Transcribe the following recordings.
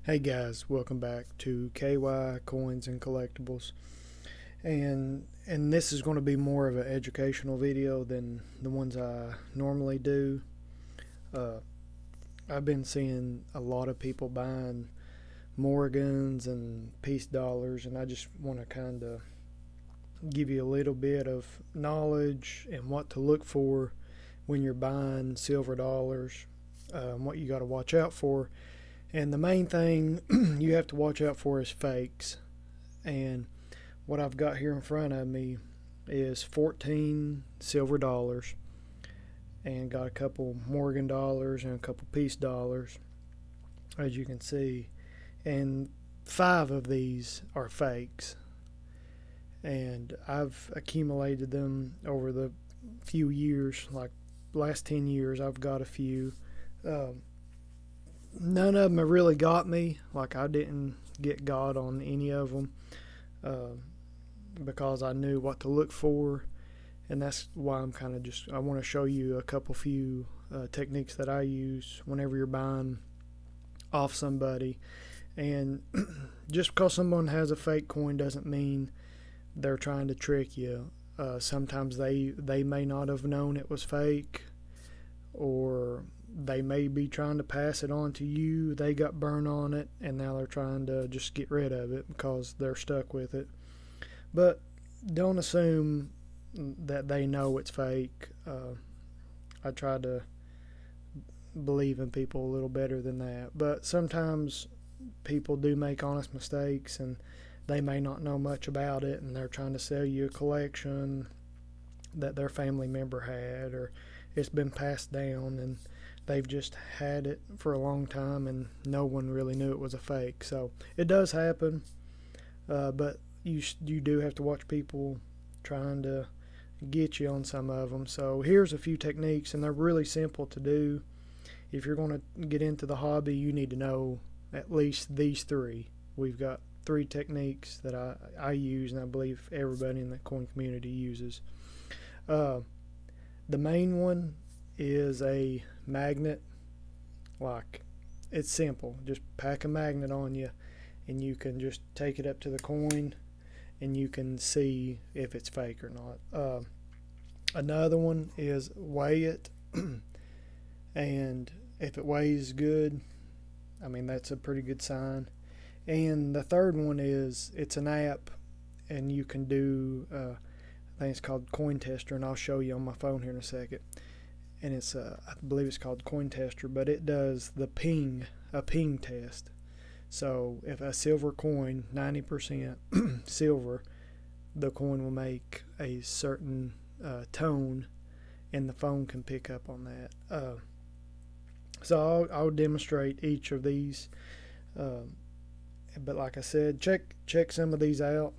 Hey guys, welcome back to KY Coins and Collectibles. And this is going to be more of an educational video than the ones I normally do. Uh, I've been seeing a lot of people buying Morgans and Peace Dollars, and I just want to kind of give you a little bit of knowledge and what to look for when you're buying silver dollars, what you got to watch out for. And the main thing you have to watch out for is fakes. And what I've got here in front of me is 14 silver dollars, and got a couple Morgan dollars and a couple Peace dollars, as you can see. And 5 of these are fakes. And I've accumulated them over the few years, like last 10 years. I've got a few. None of them have really got me. Like, I didn't get got on any of them because I knew what to look for, and that's why I'm kind of I want to show you a few techniques that I use whenever you're buying off somebody. And just because someone has a fake coin doesn't mean they're trying to trick you. Sometimes they may not have known it was fake, or they may be trying to pass it on to you. They got burned on it, and now they're trying to just get rid of it because they're stuck with it. But don't assume that they know it's fake. I try to believe in people a little better than that. But sometimes people do make honest mistakes, and they may not know much about it, and they're trying to sell you a collection that their family member had, or it's been passed down, and they've just had it for a long time, and no one really knew it was a fake. So it does happen, but you do have to watch people trying to get you on some of them. So here's a few techniques, and they're really simple to do. If you're going to get into the hobby, you need to know at least these 3. We've got 3 techniques that I use, and I believe everybody in the coin community uses. The main one is a magnet. Like, it's simple. Just pack a magnet on you, and you can just take it up to the coin, and you can see if it's fake or not. Another one is weigh it, and if it weighs good, I mean, that's a pretty good sign. And the third one is, it's an app, and you can do I think it's called Coin Tester, and I'll show you on my phone here in a second. And it's I believe it's called Coin Tester, but it does a ping test. So if a silver coin, 90% silver, the coin will make a certain tone, and the phone can pick up on that. So I'll demonstrate each of these. But like I said, check some of these out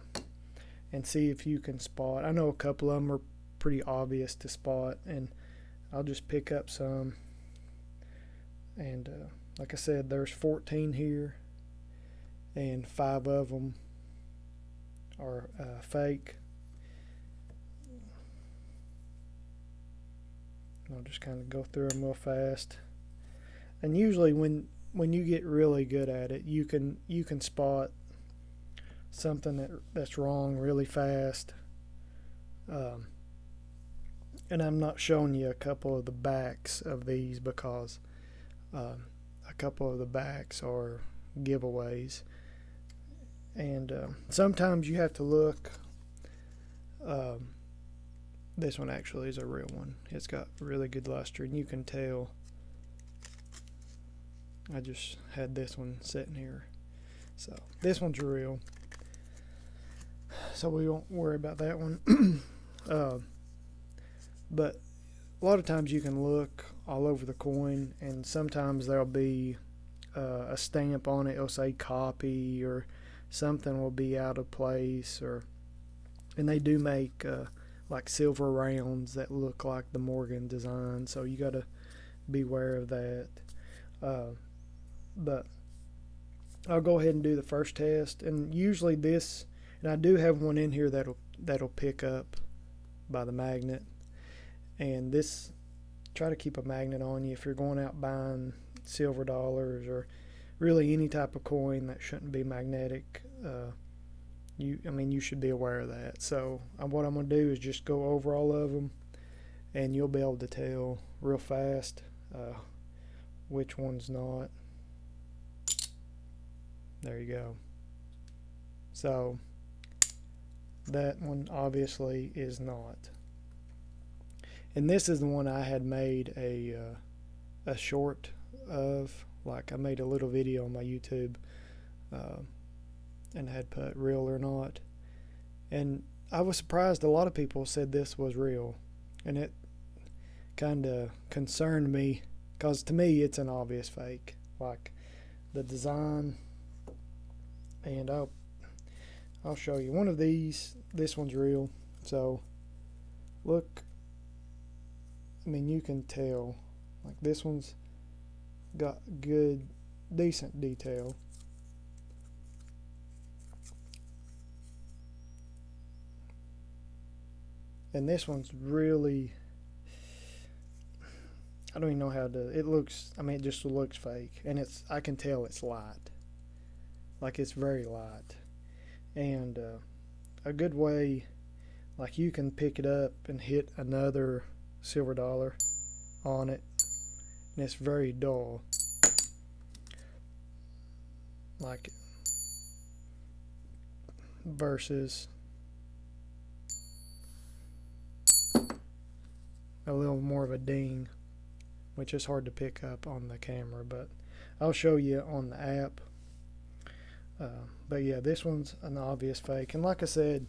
and see if you can spot. I know a couple of them are pretty obvious to spot, and I'll just pick up some. And like I said, there's 14 here, and 5 of them are fake. I'll just kind of go through them real fast. And usually when you get really good at it, you can spot something that's wrong really fast. And I'm not showing you a couple of the backs of these because a couple of the backs are giveaways, and sometimes you have to look. This one actually is a real one. It's got really good luster, and you can tell. I just had this one sitting here, so this one's real, so we won't worry about that one. But a lot of times you can look all over the coin, and sometimes there'll be a stamp on it. It'll say copy, or something will be out of place, and they do make like silver rounds that look like the Morgan design, so you got to beware of that. But I'll go ahead and do the first test, and usually this, and I do have one in here that'll pick up by the magnet. And this, try to keep a magnet on you if you're going out buying silver dollars, or really any type of coin that shouldn't be magnetic, you should be aware of that. So what I'm going to do is just go over all of them, and you'll be able to tell real fast which one's not. There you go. So that one obviously is not. And this is the one I had made a short of. Like, I made a little video on my YouTube and had put real or not. And I was surprised a lot of people said this was real. And it kind of concerned me, because to me it's an obvious fake. Like the design, and I'll show you one of these. This one's real. So look, you can tell, like, this one's got good, decent detail. And this one's really, I don't even know how to, it looks, it just looks fake. And I can tell it's light. Like, it's very light. And a good way, like, you can pick it up and hit another silver dollar on it, and it's very dull. Like, versus a little more of a ding, which is hard to pick up on the camera, but I'll show you on the app. But yeah, this one's an obvious fake. And like I said,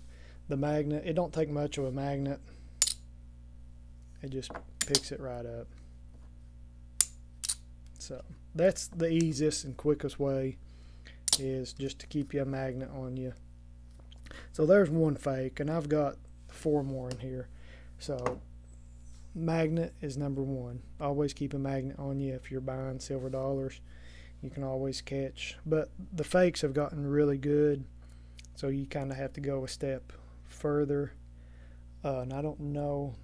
the magnet, it don't take much of a magnet. It just picks it right up. So that's the easiest and quickest way, is just to keep your magnet on you. So there's one fake, and I've got 4 more in here. So magnet is number 1. Always keep a magnet on you if you're buying silver dollars. You can always catch, but the fakes have gotten really good, so you kind of have to go a step further. And I don't know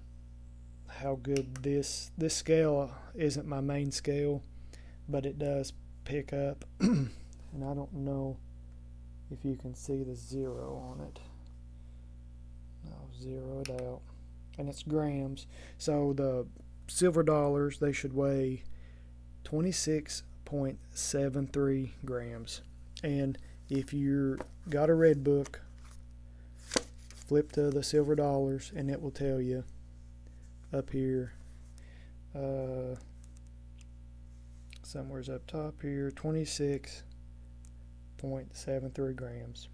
how good this scale isn't my main scale, but it does pick up. And I don't know if you can see the 0 on it. No, 0'd out, and it's grams. So the silver dollars, they should weigh 26.73 grams. And if you got a red book, flip to the silver dollars, and it will tell you up here, somewhere's up top here, 26.73 grams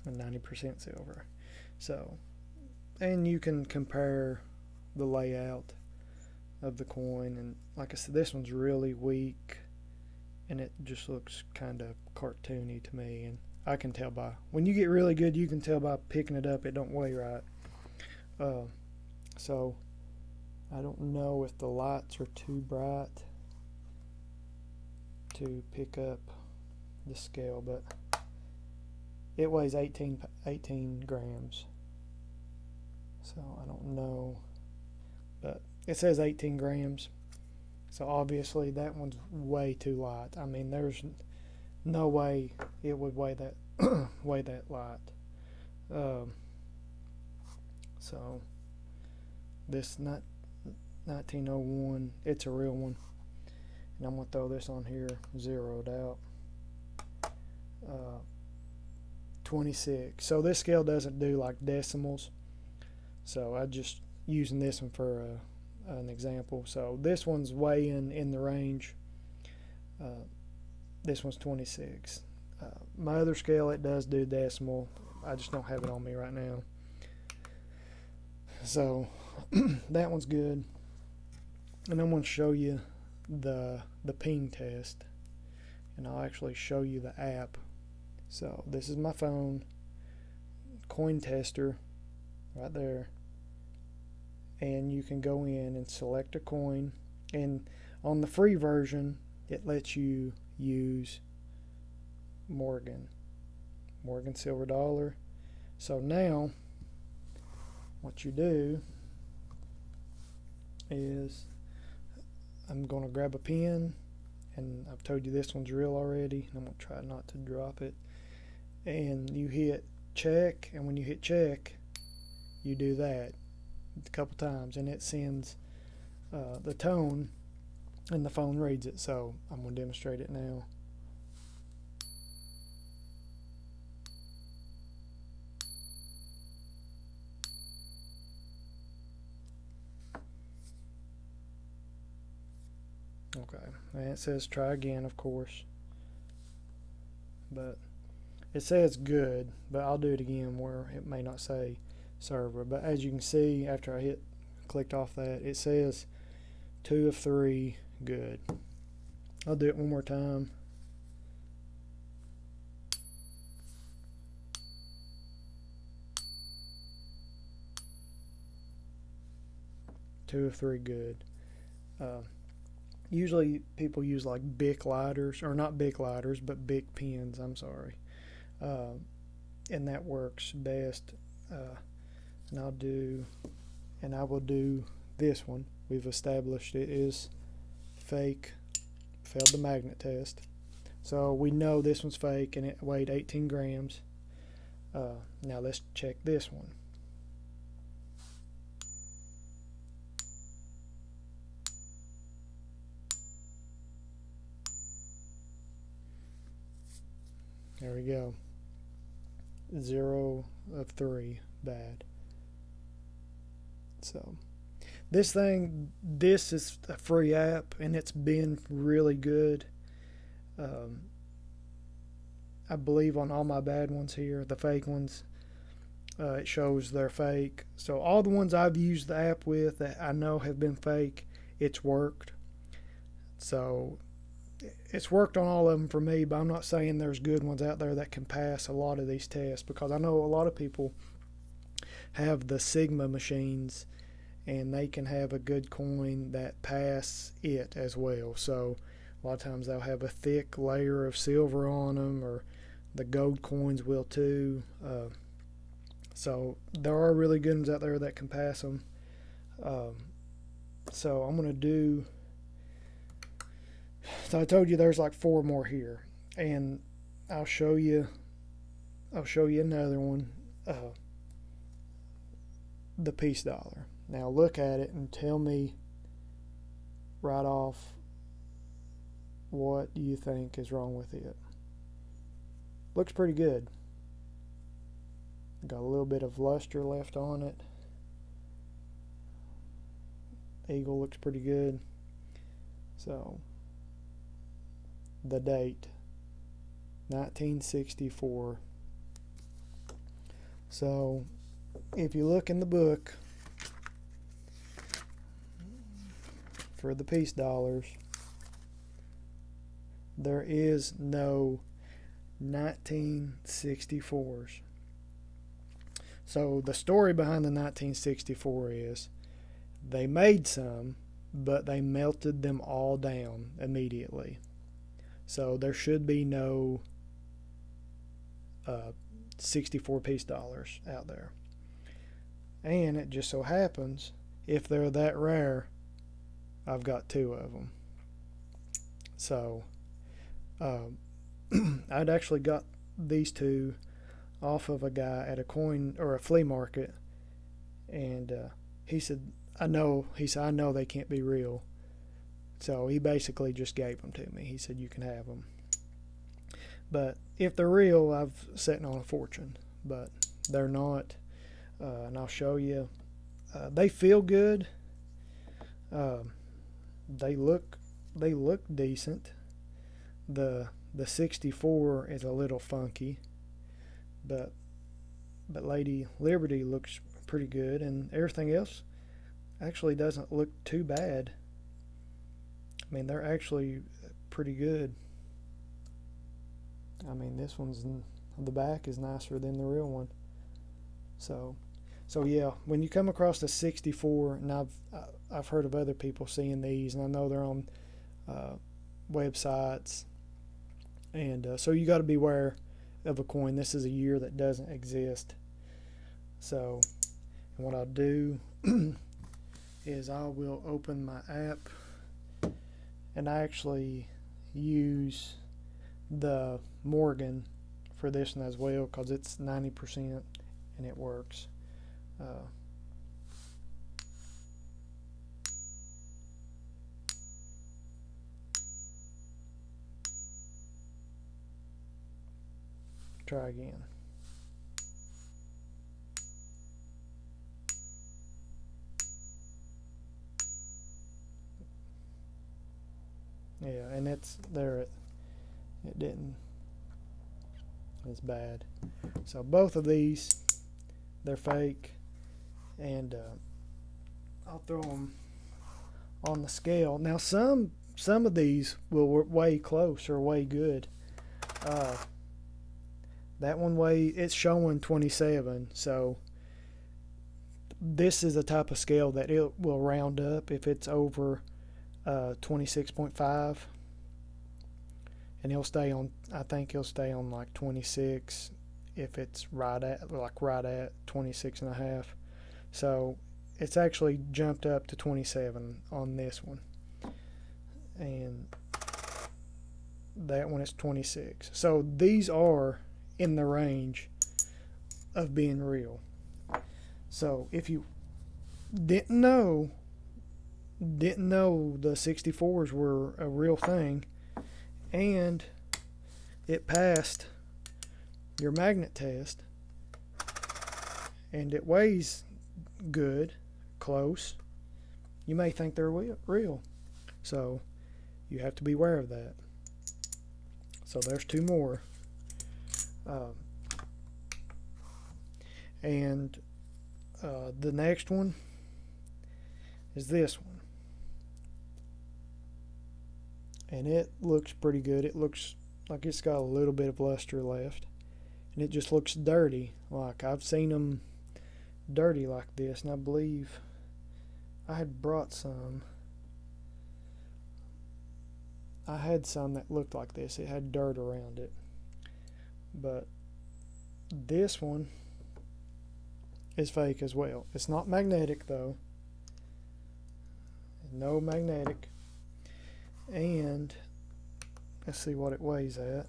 and 90% silver. So, and you can compare the layout of the coin, and like I said, this one's really weak, and it just looks kind of cartoony to me. And I can tell by, when you get really good, you can tell by picking it up, it don't weigh right. So I don't know if the lights are too bright to pick up the scale, but it weighs 18 grams. So I don't know, but it says 18 grams. So obviously that one's way too light. There's no way it would weigh that weigh that light. So this 1901, it's a real one, and I'm gonna throw this on here, 0'd out. 26. So this scale doesn't do like decimals, so I just using this one for an example. So this one's weighing in the range. This one's 26. My other scale, it does do decimal. I just don't have it on me right now. So that one's good. And I'm going to show you the ping test, and I'll actually show you the app. So this is my phone, coin tester right there, and you can go in and select a coin, and on the free version it lets you use Morgan silver dollar. So now what you do is, I'm going to grab a pen and I've told you this one's real already, and I'm going to try not to drop it. And you hit check, and when you hit check, you do that a couple times, and it sends the tone, and the phone reads it. So I'm going to demonstrate it now. Okay, and it says try again, of course, but it says good, but I'll do it again where it may not say server. But as you can see, after I clicked off that, it says 2 of 3 good. I'll do it one more time. Two of 3 good. Usually people use like Bic lighters, or not Bic lighters, but Bic pens, I'm sorry. And that works best. And I will do this one. We've established it is fake, failed the magnet test. So we know this one's fake, and it weighed 18 grams. Now let's check this one. There we go. 0 of 3 bad. So this is a free app, and it's been really good. I believe on all my bad ones here, the fake ones, it shows they're fake. So all the ones I've used the app with that I know have been fake, it's worked. So it's worked on all of them for me, but I'm not saying there's good ones out there that can pass a lot of these tests, because I know a lot of people have the Sigma machines, and they can have a good coin that pass it as well. So a lot of times they'll have a thick layer of silver on them, or the gold coins will too. So there are really good ones out there that can pass them. So I'm going to do... So I told you there's like 4 more here, and I'll show you another one, the piece dollar. Now look at it and tell me right off, what do you think is wrong with it? Looks pretty good. Got a little bit of luster left on it. Eagle looks pretty good. So the date, 1964. So if you look in the book for the piece dollars, there is no 1964s. So the story behind the 1964 is they made some, but they melted them all down immediately. So there should be no 64 piece dollars out there. And it just so happens, if they're that rare, I've got 2 of them. So I'd actually got these 2 off of a guy at a coin or a flea market, and he said I know they can't be real. So he basically just gave them to me. He said you can have them. But if they're real, I've sitting on a fortune. But they're not. And I'll show you. They feel good. They look decent. The 64 is a little funky, but Lady Liberty looks pretty good, and everything else actually doesn't look too bad. I mean, they're actually pretty good. I mean, this one's the back is nicer than the real one. So yeah, when you come across the 64, and I've heard of other people seeing these, and I know they're on websites, and so you got to beware of a coin. This is a year that doesn't exist. So, and what I'll do is I will open my app, and I actually use the Morgan for this one as well, because it's 90% and it works. Try again. Yeah, and it's there. It didn't. It's bad. So both of these, they're fake, and I'll throw them on the scale. Now some of these will weigh close or weigh good. That one it's showing 27, so this is a type of scale that it will round up if it's over 26.5, and he'll stay on, I think he'll stay on like 26 if it's right at 26 and a half. So it's actually jumped up to 27 on this one, and that one is 26. So these are in the range of being real. So if you didn't know the 64s were a real thing, and it passed your magnet test, and it weighs good, close, you may think they're real. So you have to be aware of that. So there's two more. And the next one is this one, and it looks pretty good. It looks like it's got a little bit of luster left, and it just looks dirty. Like I've seen them dirty like this, and I believe I had brought some. I had some that looked like this. It had dirt around it. But this one is fake as well. It's not magnetic though. No magnetic. And let's see what it weighs at.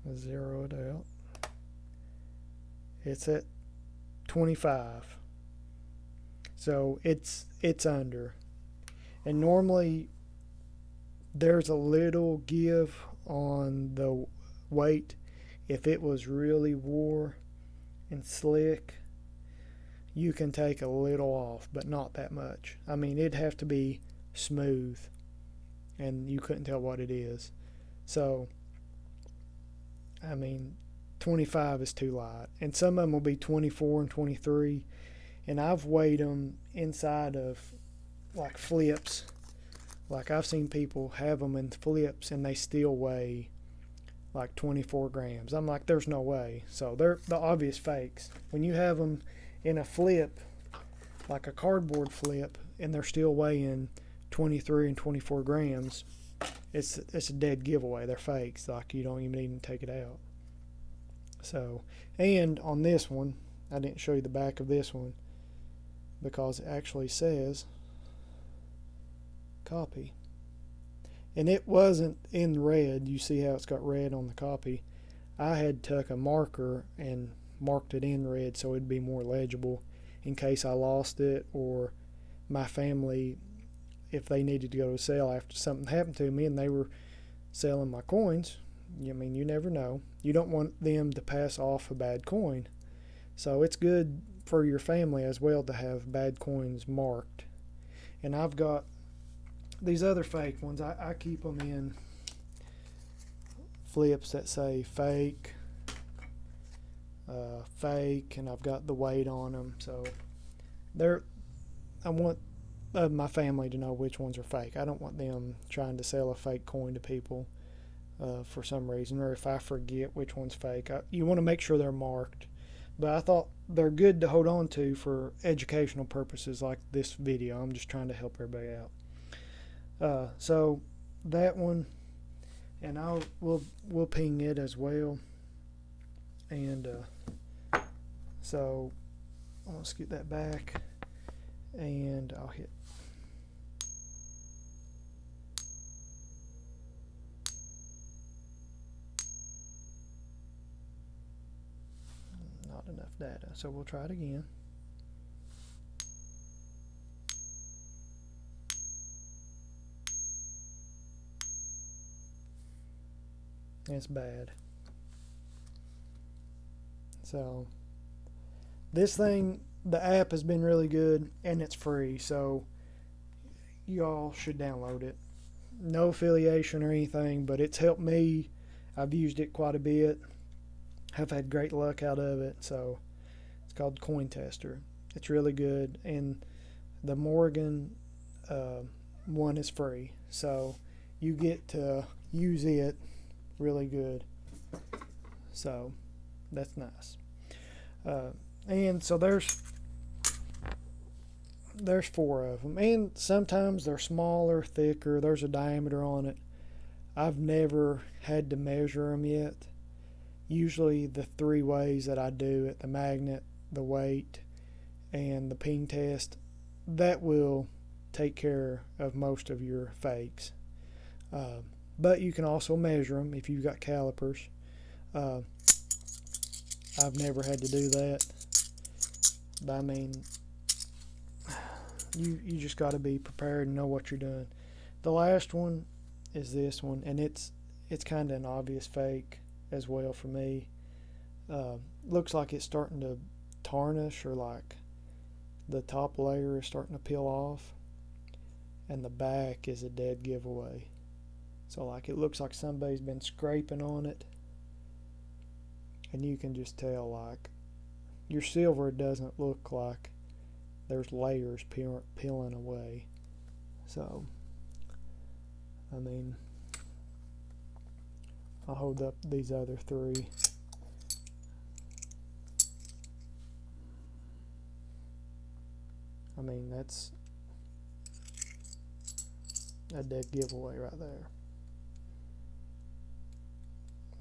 I'll zero it out. It's at 25. So it's under. And normally there's a little give on the weight if it was really wore and slick. You can take a little off, but not that much. I mean, it'd have to be smooth, and you couldn't tell what it is. So I mean, 25 is too light, and some of them will be 24 and 23, and I've weighed them inside of like flips. Like I've seen people have them in flips and they still weigh like 24 grams. I'm like, there's no way. So they're the obvious fakes. When you have them in a flip, like a cardboard flip, and they're still weighing 23 and 24 grams, it's a dead giveaway. They're fakes. Like you don't even need to take it out. So, and on this one, I didn't show you the back of this one because it actually says copy. And it wasn't in red. You see how it's got red on the copy. I had took a marker and marked it in red so it'd be more legible in case I lost it, or my family, if they needed to go to sell after something happened to me and they were selling my coins. I mean, you never know. You don't want them to pass off a bad coin. So it's good for your family as well to have bad coins marked. And I've got these other fake ones. I keep them in flips that say fake, fake, and I've got the weight on them. So I want my family to know which ones are fake. I don't want them trying to sell a fake coin to people for some reason, or if I forget which one's fake. You want to make sure they're marked. But I thought they're good to hold on to for educational purposes like this video. I'm just trying to help everybody out. So that one, and we'll ping it as well. And so I'll scoot that back, and I'll hit. data. So we'll try it again. It's bad. So this thing, the app has been really good and it's free, so y'all should download it. No affiliation or anything, but it's helped me. I've used it quite a bit. Have had great luck out of it. So it's called Coin Tester. It's really good, and the Morgan one is free, so you get to use it really good. So that's nice. And so there's 4 of them, and sometimes they're smaller, thicker. There's a diameter on it. I've never had to measure them yet. Usually the 3 ways that I do it, the magnet, the weight, and the ping test, that will take care of most of your fakes. But you can also measure them if you've got calipers. I've never had to do that. But I mean, you just got to be prepared and know what you're doing. The last one is this one, and it's kind of an obvious fake as well for me. Looks like it's starting to tarnish, or like the top layer is starting to peel off, and the back is a dead giveaway. So like it looks like somebody's been scraping on it, and you can just tell like your silver doesn't look like there's layers peeling away. So I mean, I'll hold up these other 3. I mean, that's a dead giveaway right there.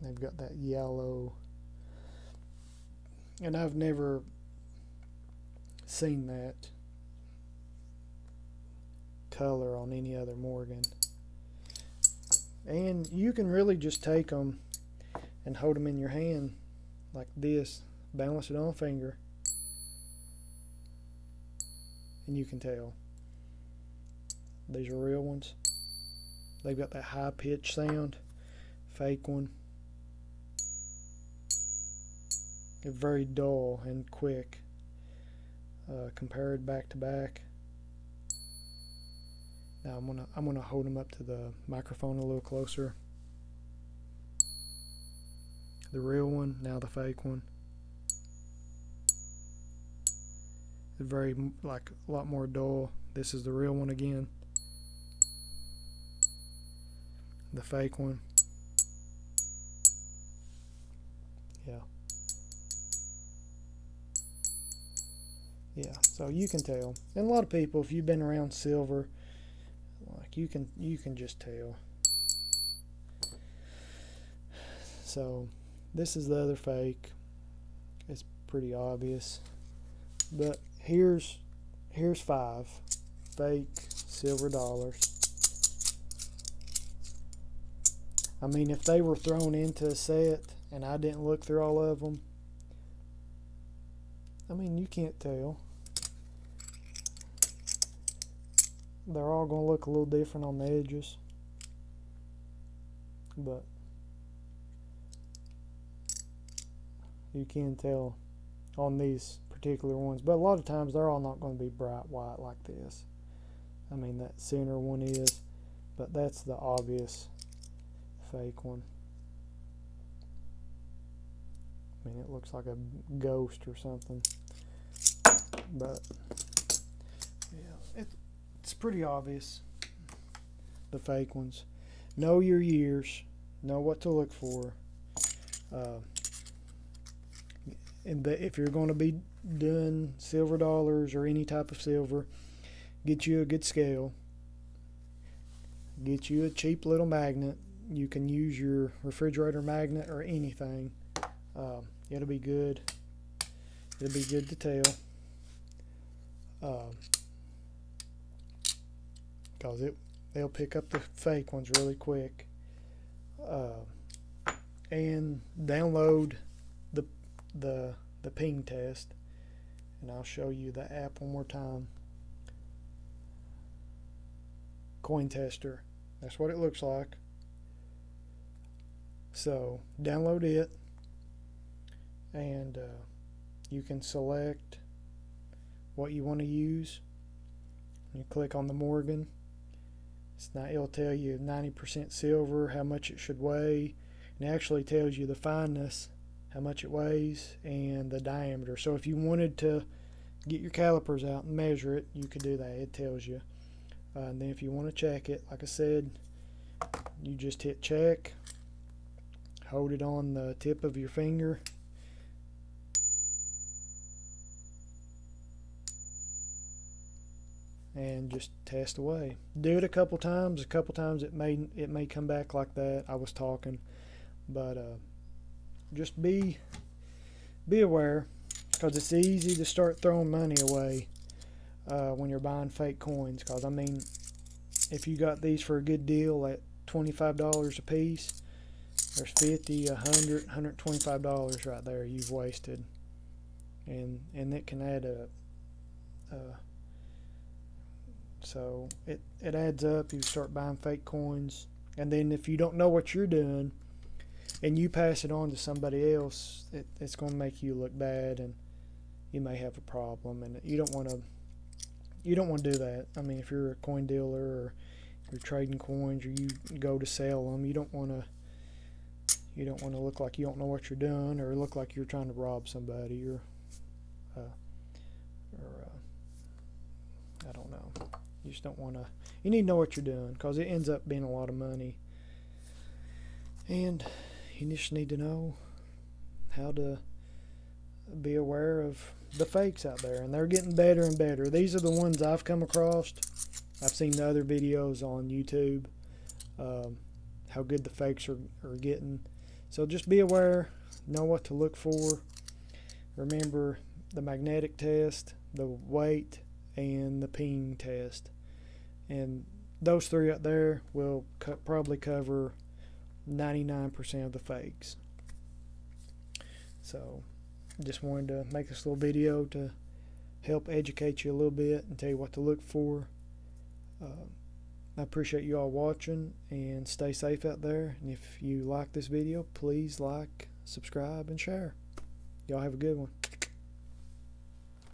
They've got that yellow, and I've never seen that color on any other Morgan. And you can really just take them and hold them in your hand like this, balance it on a finger, and you can tell these are real ones. They've got that high pitch sound. Fake one, they're very dull and quick compared back to back. Now I'm gonna hold them up to the microphone a little closer. The real one, now the fake one. It's very like a lot more dull. This is the real one again. The fake one. Yeah. Yeah, so you can tell. And a lot of people, if you've been around silver, like you can just tell. So this is the other fake. It's pretty obvious. But here's 5 fake silver dollars. I mean, if they were thrown into a set and I didn't look through all of them, I mean, you can't tell. They're all going to look a little different on the edges, but you can tell on these particular ones. But a lot of times they're all not going to be bright white like this. I mean, that center one is, but that's the obvious fake one. I mean, it looks like a ghost or something, but yeah, it's pretty obvious, the fake ones. Know your years, know what to look for, and if you're going to be doing silver dollars or any type of silver, get you a good scale, get you a cheap little magnet. You can use your refrigerator magnet or anything. It'll be good. It'll be good to tell. Because they'll pick up the fake ones really quick. And download the the ping test, and I'll show you the app one more time. Coin Tester, that's what it looks like. So download it, and you can select what you want to use. You click on the Morgan. It'll tell you 90% silver, how much it should weigh, and it actually tells you the fineness, how much it weighs, and the diameter. So if you wanted to get your calipers out and measure it, you could do that. It tells you. And then if you want to check it, like I said, you just hit check, hold it on the tip of your finger, and just test away. Do it a couple times. A couple times it may come back like that. I was talking, but just be aware, because it's easy to start throwing money away when you're buying fake coins. Because I mean, if you got these for a good deal at $25 a piece, there's $50, $100, $125 right there you've wasted, and it can add up. So it adds up. You start buying fake coins, and then if you don't know what you're doing and you pass it on to somebody else, it's going to make you look bad, and you may have a problem, and you don't want to do that. I mean, if you're a coin dealer or you're trading coins, or you go to sell them, you don't want to look like you don't know what you're doing, or look like you're trying to rob somebody, or I don't know. You just don't want to. You need to know what you're doing, because it ends up being a lot of money, and you just need to know how to be aware of the fakes out there, and they're getting better and better. These are the ones I've come across. I've seen the other videos on YouTube, how good the fakes are getting. So just be aware, know what to look for. Remember the magnetic test, the weight, and the ping test. And those three up there will probably cover 99% of the fakes. So just wanted to make this little video to help educate you a little bit and tell you what to look for. I appreciate you all watching, and stay safe out there. And if you like this video, please like, subscribe, and share. Y'all have a good one.